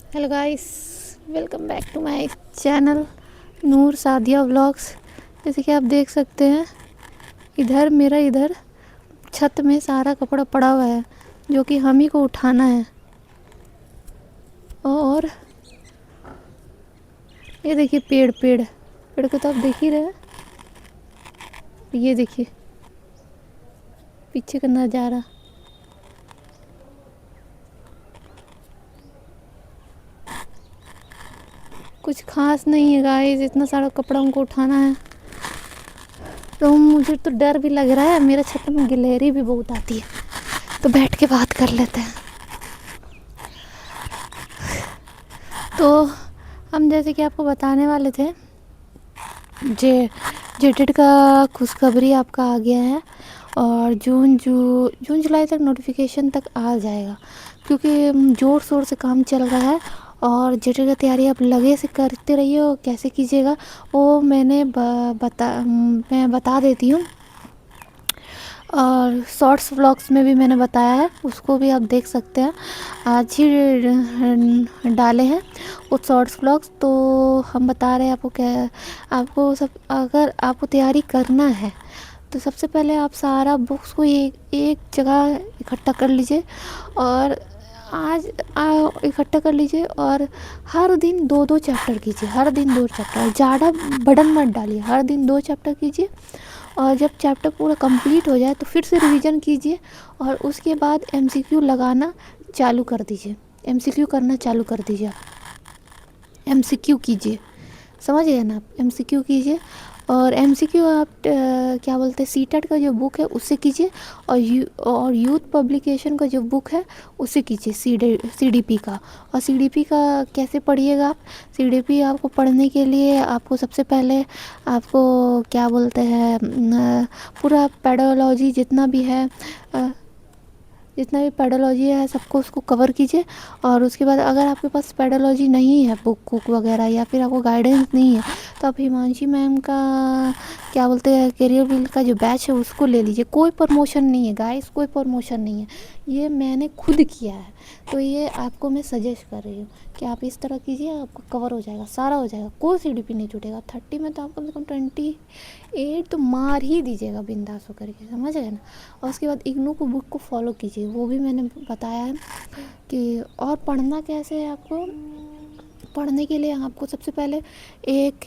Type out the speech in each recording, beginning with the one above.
Hello guys, welcome back to my channel Noor Sadia vlogs. जैसे कि आप देख सकते हैं, इधर छत में सारा कपड़ा पड़ा हुआ है जो कि हम ही को उठाना है। और ये देखिए पेड़ को तो आप देख ही रहे हैं। ये देखिए पीछे का नज़ारा। कुछ खास नहीं है गाइस, इतना सारा कपड़ा हमको उठाना है तो मुझे तो डर भी लग रहा है। मेरे छत में गिलहरी भी बहुत आती है, तो बैठ के बात कर लेते हैं। तो हम जैसे कि आपको बताने वाले थे, जेटेड का खुशखबरी आपका आ गया है और जून जुलाई तक नोटिफिकेशन तक आ जाएगा, क्योंकि ज़ोर शोर से काम चल रहा है। और जेटेड की तैयारी आप लगे से करते रहिए। और कैसे कीजिएगा वो मैं बता देती हूँ। और शॉर्ट्स व्लॉग्स में भी मैंने बताया है, उसको भी आप देख सकते हैं। आज ही डाले हैं वो शॉर्ट्स व्लॉग्स। तो हम बता रहे हैं आपको क्या, आपको सब अगर आपको तैयारी करना है तो सबसे पहले आप सारा बुक्स को एक जगह इकट्ठा कर लीजिए। और इकट्ठा कर लीजिए और हर दिन 2-2 चैप्टर कीजिए। हर दिन 2 चैप्टर, ज़्यादा बर्डन मत डालिए। हर दिन 2 चैप्टर कीजिए और जब चैप्टर पूरा कंप्लीट हो जाए तो फिर से रिवीजन कीजिए। और उसके बाद एमसीक्यू लगाना चालू कर दीजिए, एमसीक्यू करना चालू कर दीजिए। आप एमसीक्यू कीजिए, समझ गए ना? आप एमसीक्यू कीजिए। और एमसीक्यू आप क्या बोलते हैं, सीटेट का जो बुक है उससे कीजिए। और यूथ पब्लिकेशन का जो बुक है उससे कीजिए, सीडीपी का। और सीडीपी का कैसे पढ़िएगा आप? सीडीपी आपको पढ़ने के लिए आपको सबसे पहले आपको क्या बोलते हैं, पूरा पेडोलॉजी जितना भी पेडोलॉजी है सबको उसको कवर कीजिए। और उसके बाद अगर आपके पास पेडोलॉजी नहीं है, बुक वगैरह, या फिर आपको गाइडेंस नहीं है, तो आप हिमांशी मैम का क्या बोलते हैं करियर बिल्ड का जो बैच है उसको ले लीजिए। कोई प्रमोशन नहीं है गाइस, कोई प्रमोशन नहीं है, ये मैंने खुद किया है। तो ये आपको मैं सजेस्ट कर रही हूँ कि आप इस तरह कीजिए, आपको कवर हो जाएगा, सारा हो जाएगा, कोई सीडीपी नहीं छूटेगा। 30 में तो आप कम से कम 28 तो मार ही दीजिएगा बिंदास होकर के, समझ गए ना? और उसके बाद इग्नू को बुक को फॉलो कीजिए, वो भी मैंने बताया है कि। और पढ़ना कैसे है आपको? पढ़ने के लिए आपको सबसे पहले एक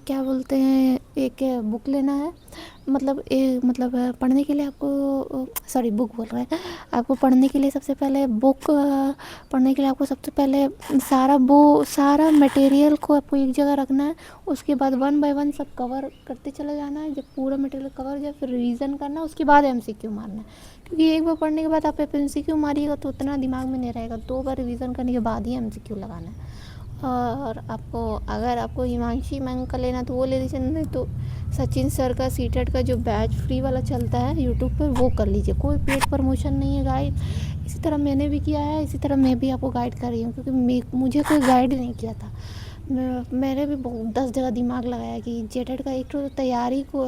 क्या बोलते हैं, एक बुक लेना है। मतलब पढ़ने के लिए आपको, सॉरी बुक बोल रहे हैं, आपको पढ़ने के लिए सबसे पहले पढ़ने के लिए आपको सबसे पहले सारा मटेरियल को आपको एक जगह रखना है। उसके बाद 1 बाय 1 सब कवर करते चले जाना है। जब पूरा मटेरियल कवर हो जाए फिर रिवीजन करना है, उसके बाद एमसीक्यू मारना है। क्योंकि एक बार पढ़ने के बाद आप एमसीक्यू मारिएगा तो उतना दिमाग में नहीं रहेगा, 2 बार रिवीजन करने के बाद ही एमसीक्यू लगाना है। और अगर आपको हिमांशी मैम का लेना तो वो ले लीजिए, नहीं तो सचिन सर का सीटेट का जो बैच फ्री वाला चलता है यूट्यूब पर वो कर लीजिए। कोई पेड प्रमोशन नहीं है गाइड, इसी तरह मैंने भी किया है, इसी तरह मैं भी आपको गाइड कर रही हूँ। क्योंकि मुझे कोई गाइड नहीं किया था, मैंने भी बहुत 10 जगह दिमाग लगाया कि जेटेट का एक तो तैयारी को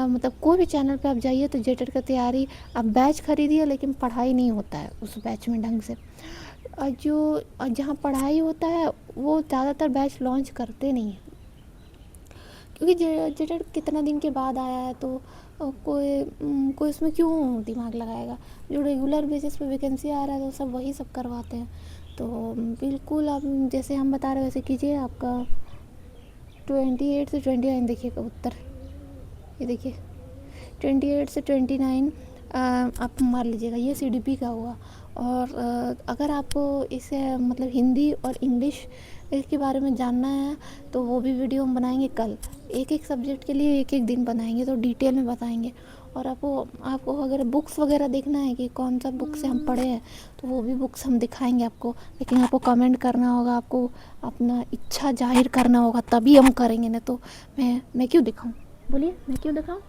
मतलब कोई भी चैनल पे आप जाइए तो जेटेट का तैयारी, आप बैच खरीदिए लेकिन पढ़ाई नहीं होता है उस बैच में ढंग से। और जहाँ पढ़ाई होता है वो ज़्यादातर बैच लॉन्च करते नहीं हैं, क्योंकि जेटेट कितना दिन के बाद आया है तो कोई उसमें क्यों दिमाग लगाएगा। जो रेगुलर बेसिस पे वैकेंसी आ रहा है तो सब वही सब करवाते हैं। तो बिल्कुल आप जैसे हम बता रहे हैं वैसे कीजिए। आपका 28 से 29 देखिएगा उत्तर, ये देखिए 28 से 29 आप मार लीजिएगा, ये सीडीपी का हुआ। और अगर आपको इसे मतलब हिंदी और इंग्लिश इसके बारे में जानना है तो वो भी वीडियो हम बनाएंगे कल। एक एक सब्जेक्ट के लिए एक एक दिन बनाएंगे तो डिटेल में बताएंगे। और आपको अगर बुक्स वगैरह देखना है कि कौन सा बुक से हम पढ़े हैं तो वो भी बुक्स हम दिखाएंगे आपको। लेकिन आपको कमेंट करना होगा, आपको अपना इच्छा जाहिर करना होगा, तभी हम करेंगे। ना तो मैं क्यों दिखाऊं? बोलिए, मैं क्यों दिखाऊं?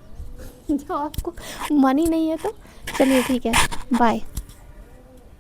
जो आपको मन ही नहीं है तो चलिए ठीक है, बाय।